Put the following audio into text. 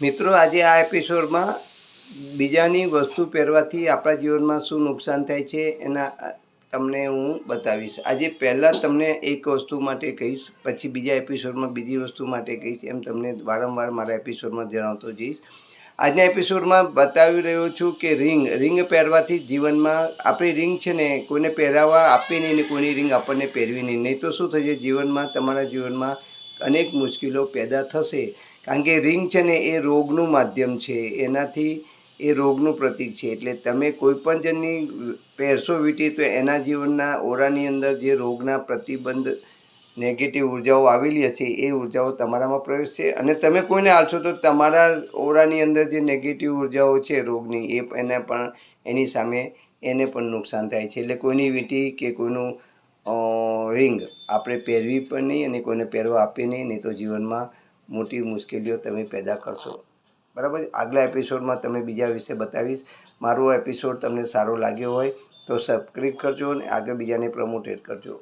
મિત્રો, આજે આ એપિસોડમાં બીજાની વસ્તુ પહેરવાથી આપણા જીવનમાં શું નુકસાન થાય છે એના તમને હું બતાવીશ. આજે પહેલાં તમને એક વસ્તુ માટે કહીશ, પછી બીજા એપિસોડમાં બીજી વસ્તુ માટે કહીશ, એમ તમને વારંવાર મારા એપિસોડમાં જણાવતો જઈશ. આજના એપિસોડમાં બતાવી રહ્યો છું કે રિંગ પહેરવાથી જીવનમાં આપણી રિંગ છે ને કોઈને પહેરાવવા આપી નહીં ને કોઈની રિંગ આપણને પહેરવી નહીં તો શું થશે, જીવનમાં તમારા જીવનમાં અનેક મુશ્કેલીઓ પેદા થશે. કારણ કે રિંગ છે ને એ રોગનું માધ્યમ છે, એનાથી એ રોગનું પ્રતીક છે. એટલે તમે કોઈ પણ જણની પહેરશો વીંટી તો એના જીવનના ઓરાની અંદર જે રોગના પ્રતિબંધ નેગેટિવ ઉર્જાઓ આવેલી હશે એ ઉર્જાઓ તમારામાં પ્રવેશશે અને તમે કોઈને આલશો તો તમારા ઓરાની અંદર જે નેગેટિવ ઉર્જાઓ છે રોગની એને પણ એની સામે એને પણ નુકસાન થાય છે. એટલે કોઈની વીંટી કે કોઈનું રિંગ આપણે પહેરવી પણ નહીં અને કોઈને પહેરવા આપીએ નહીં તો જીવનમાં મોટી મુશ્કેલીઓ તમે પેદા કરશો. બરાબર. આગલા એપિસોડમાં તમે બીજા વિશે બતાવીશ. મારો એપિસોડ તમને સારો લાગ્યો હોય તો સબસ્ક્રાઈબ કરજો અને આગળ બીજાને પ્રમોટેડ કરજો.